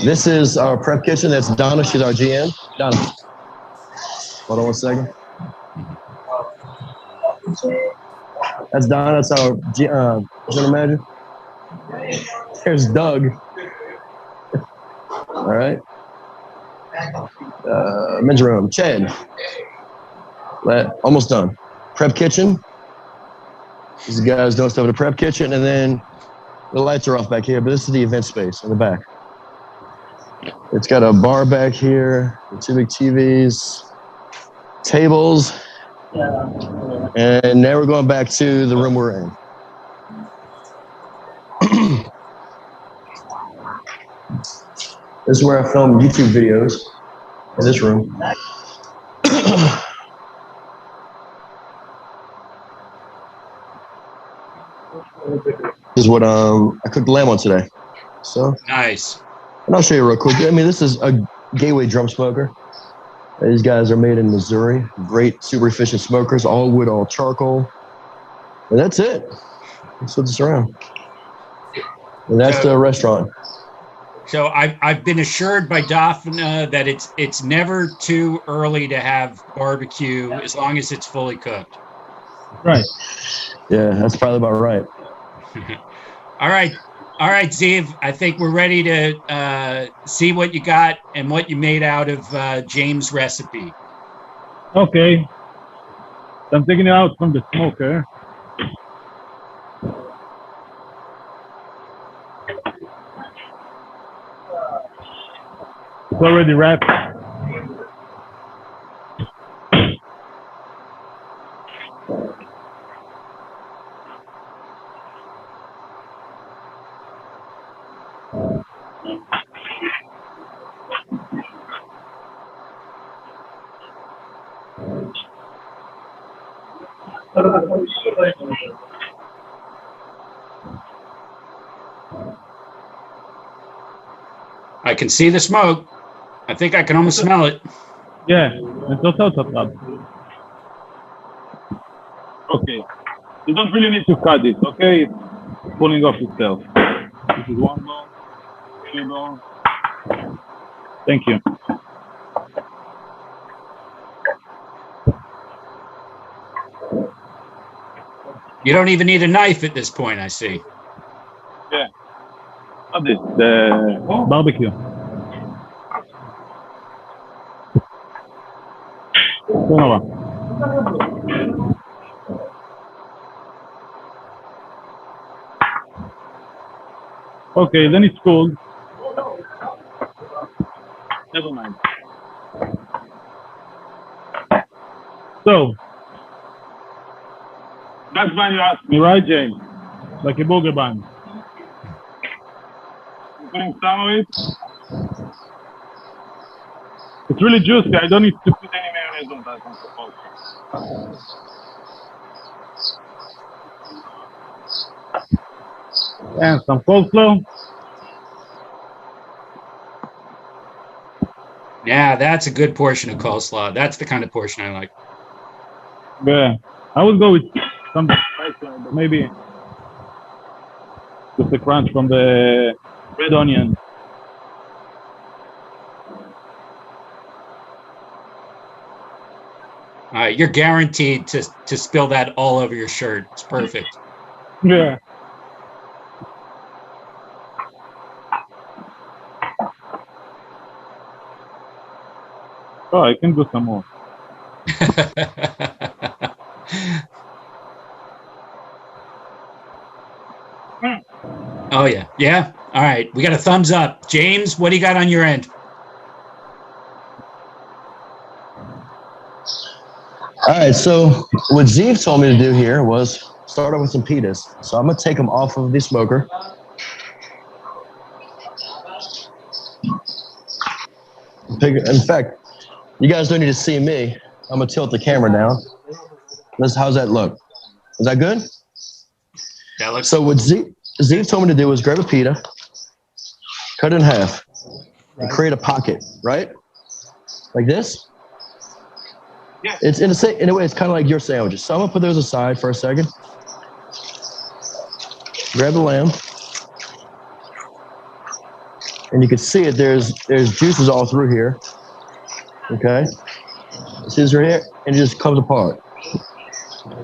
This is our prep kitchen. That's Donna. She's our GM. Donna. Hold on 1 second. That's Donna. That's our general manager. There's Doug. All right. Men's room. Chad. Almost done. Prep kitchen. These guys doing stuff in the prep kitchen, and then the lights are off back here, but this is the event space in the back. It's got a bar back here, 2 big TVs, tables, and now we're going back to the room we're in. This is where I film YouTube videos, in this room. This is what I cooked lamb on today. So
Nice.
and I'll show you real quick. I mean, this is a Gateway drum smoker. These guys are made in Missouri. Great, super efficient smokers, all wood, all charcoal. And that's it. Let's flip this around. And that's the restaurant.
So I've been assured by Daphna that it's never too early to have barbecue as long as it's fully cooked.
Right.
Yeah, that's probably about right.
All right, Ziv. I think we're ready to see what you got and what you made out of James' recipe.
Okay. So I'm taking it out from the smoker. It's already wrapped.
I can see the smoke. I think I can almost smell it.
Yeah. It's also top. Okay. You don't really need to cut it, okay? It's pulling off itself. This is one bone, two bone. Thank you.
You don't even need a knife at this point, I see.
Yeah. Not this, the barbecue. Turn over. Okay, then it's cold. Never mind. So, that's when you asked me, right, James? Like a burger bun. I'm putting some of it. It's really juicy. I don't need to put any mayonnaise on that, I'm supposed to. And some coleslaw.
Yeah, that's a good portion of coleslaw. That's the kind of portion I like.
Yeah, I would go with some spice, but maybe just the crunch from the red onion.
All right, you're guaranteed to spill that all over your shirt. It's perfect.
Yeah. Oh, I can do some more.
Oh, yeah. Yeah. All right. We got a thumbs up. James, what do you got on your end?
All right, so what Ziv told me to do here was start off with some pitas. So I'm gonna take them off of the smoker. In fact, you guys don't need to see me. I'm gonna tilt the camera down. How's that look? Is that good?
That looks.
So what Ziv told me to do was grab a pita, cut it in half, and create a pocket, right? Like this.
Yeah.
It's in a way, it's kind of like your sandwiches. So I'm gonna put those aside for a second. Grab the lamb, and you can see it. There's juices all through here. Okay, see this right here, and it just comes apart.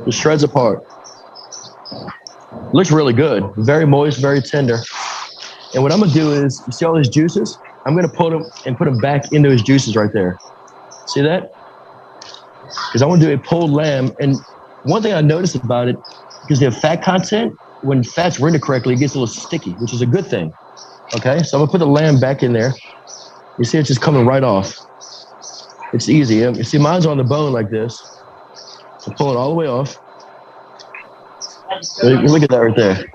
It shreds apart. Looks really good. Very moist, very tender. And what I'm gonna do is, you see all these juices? I'm gonna put them back in those juices right there. See that? Because I want to do a pulled lamb. And one thing I noticed about it, because they have fat content, when fat's rendered correctly, it gets a little sticky, which is a good thing. Okay, so I'm gonna put the lamb back in there. You see it's just coming right off. It's easy. You see mine's on the bone like this. So pull it all the way off. Look at that right there.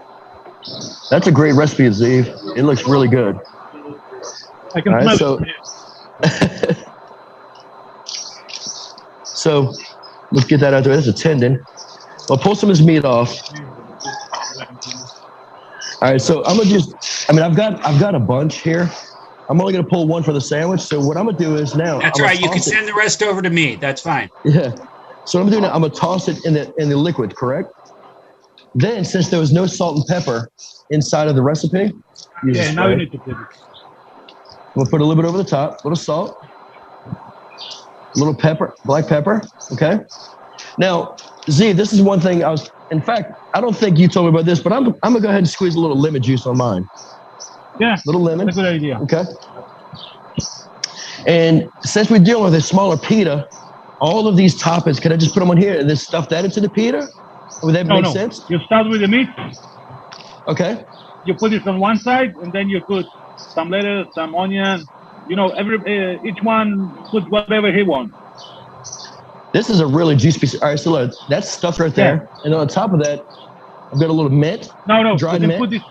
That's a great recipe, Ziv. It looks really good.
I can smell it.
So let's get that out there. That's a tendon. I'll pull some of this meat off. All right, so I'm gonna I've got a bunch here. I'm only gonna pull one for the sandwich. So what I'm gonna do is now.
That's right. You can send the rest over to me. That's fine.
Yeah. So what I'm doing now, I'm gonna toss it in the liquid, correct? Then, since there was no salt and pepper inside of the recipe,
now you need to put it.
We'll put a little bit over the top, a little salt. A little pepper, black pepper, okay? Now, Z, this is one thing in fact, I don't think you told me about this, but I'm gonna go ahead and squeeze a little lemon juice on mine.
Yeah,
little lemon.
that's a good idea.
Okay. And since we're dealing with a smaller pita, all of these toppings, can I just put them on here and then stuff that into the pita? Would that make sense?
You start with the meat.
Okay.
You put it on one side, and then you put some lettuce, some onion. You know, each one put whatever he wants.
This is a really juicy piece. All right, so look, that's stuffed right there. Yeah. And on top of that, I've got a little mint.
No,
dried
you can
mint.
put it.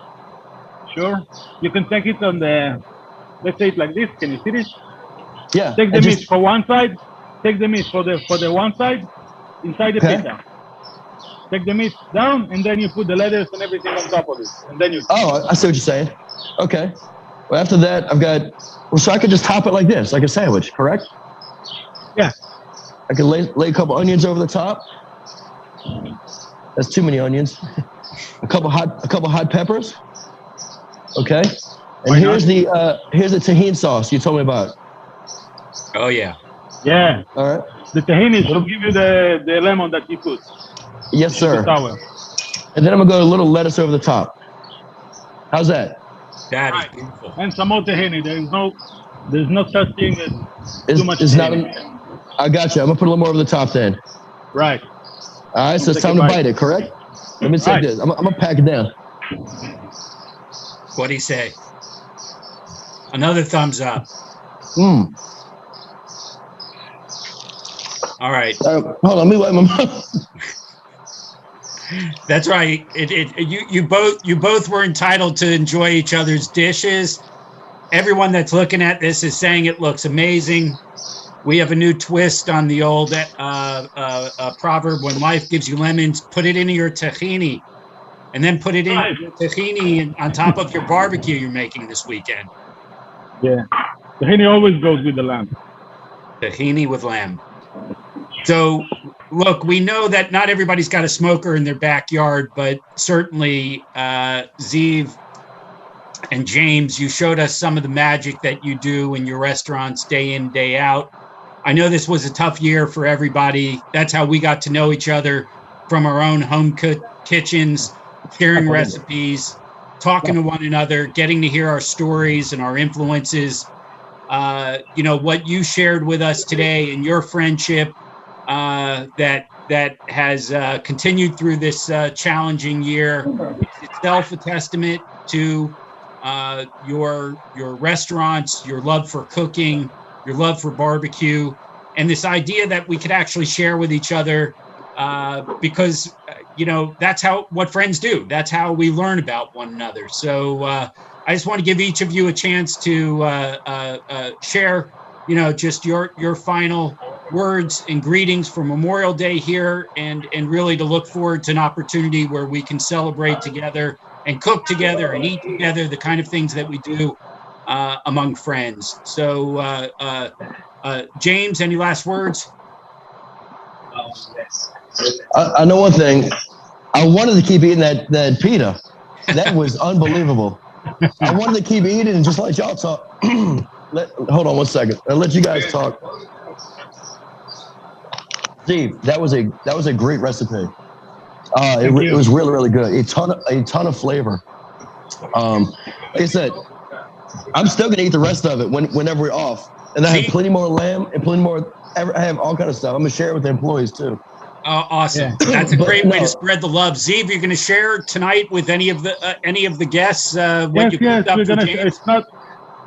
Sure. You can take it on the, let's say it like this. Can you see this?
Yeah.
Take the meat for one side. Take the meat for the one side inside the pita. Take the meat down, and then you put the lettuce and everything on top of it. And then you.
Oh, I see what you're saying. Okay. Well, after that, so I could just top it like this, like a sandwich, correct?
Yeah.
I can lay a couple onions over the top. That's too many onions. a couple hot peppers. Okay. And here's the tahini sauce you told me about.
Oh yeah.
Yeah.
All right.
The tahini should give you the lemon that you put.
Yes, sir.
Sour.
And then I'm gonna go a little lettuce over the top. How's that?
That is beautiful.
And some more tahini. There's no such thing as too much tahini.
I got you. I'm gonna put a little more over the top then.
Right.
All right, so it's time to bite it, correct? Let me take this. I'm gonna pack it down.
What'd he say? Another thumbs up. All right.
Hold on, let me wipe my mouth.
That's right. You both were entitled to enjoy each other's dishes. Everyone that's looking at this is saying it looks amazing. We have a new twist on the old proverb: when life gives you lemons, put it into your tahini, and then put it in your tahini on top of your barbecue you're making this weekend.
Yeah, tahini always goes with the lamb.
Tahini with lamb. So, look, we know that not everybody's got a smoker in their backyard, but certainly Ziv and James, you showed us some of the magic that you do in your restaurants day in, day out. I know this was a tough year for everybody. That's how we got to know each other, from our own home kitchens, sharing recipes, talking to one another, getting to hear our stories and our influences. What you shared with us today and your friendship that has continued through this challenging year. It's itself a testament to your restaurants, your love for cooking, your love for barbecue, and this idea that we could actually share with each other because that's what friends do. That's how we learn about one another. So I just want to give each of you a chance to share, just your final words and greetings for Memorial Day here, and really to look forward to an opportunity where we can celebrate together and cook together and eat together, the kind of things that we do among friends. So, James, any last words?
I know one thing. I wanted to keep eating that pita. That was unbelievable. I wanted to keep eating and just let y'all talk. Hold on one second. I'll let you guys talk. Steve, that was a great recipe. It was really, really good. A ton of flavor. Like I said, I'm still gonna eat the rest of it whenever we're off. And I have plenty more lamb and plenty more. I have all kind of stuff. I'm gonna share it with the employees too.
Awesome. Yeah. That's a great way to spread the love. Ziv, you're going to share tonight with any of the guests what you cooked up for James?
It's not.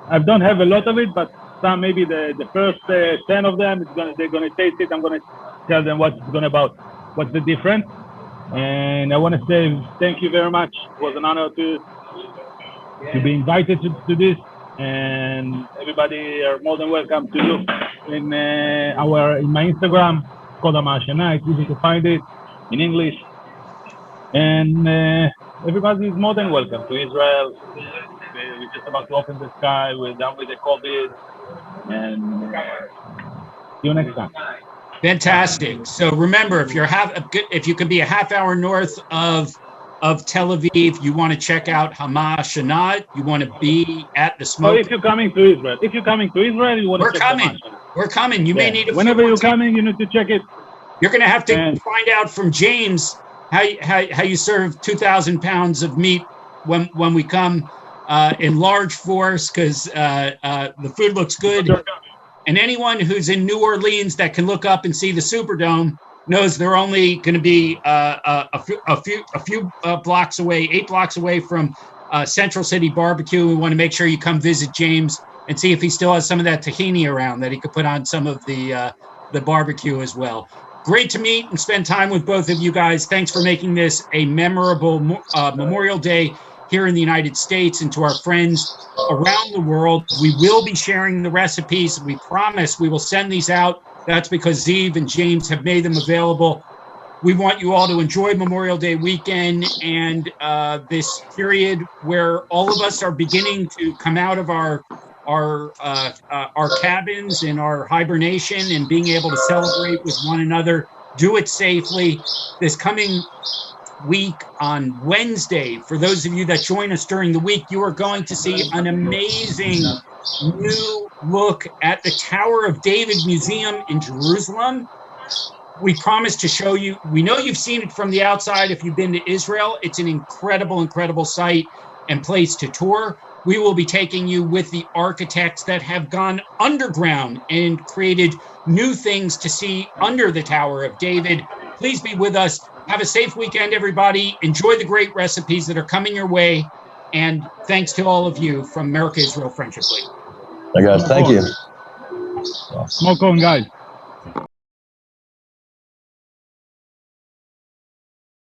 I don't have a lot of it, but some, maybe the first 10 of them, they're gonna taste it. I'm gonna tell them what's the difference. And I want to say thank you very much. It was an honor to be invited to this, and everybody are more than welcome to look in my Instagram. Called Americana. It's easy to find it in English, and everybody is more than welcome to Israel. We're just about to open the sky. We're done with the COVID, and see you next time.
Fantastic. So remember, if you can be a half hour north of Tel Aviv, you want to check out Americana. You want to be at the smoke.
Oh, if you're coming to Israel, you want to check Americana.
We're coming. You may need a
whenever you're coming, you need to check it.
You're going to have to find out from James how you serve 2,000 pounds of meat when we come in large force, because the food looks good. And anyone who's in New Orleans that can look up and see the Superdome knows they're only going to be a few blocks away, 8 blocks away from Central City Barbecue. We want to make sure you come visit James and see if he still has some of that tahini around that he could put on some of the barbecue as well. Great to meet and spend time with both of you guys. Thanks for making this a memorable Memorial Day here in the United States, and to our friends around the world. We will be sharing the recipes. We promise we will send these out. That's because Ziv and James have made them available. We want you all to enjoy Memorial Day weekend and this period where all of us are beginning to come out of our our cabins and our hibernation and being able to celebrate with one another. Do it safely. This coming week on Wednesday, for those of you that join us during the week, you are going to see an amazing new look at the Tower of David Museum in Jerusalem. We promise to show you. We know you've seen it from the outside if you've been to Israel. It's an incredible, incredible site and place to tour. We will be taking you with the architects that have gone underground and created new things to see under the Tower of David. Please be with us. Have a safe weekend, everybody. Enjoy the great recipes that are coming your way. And thanks to all of you from America Israel Friendship League.
I got it. Thank you.
Smoke on, guys.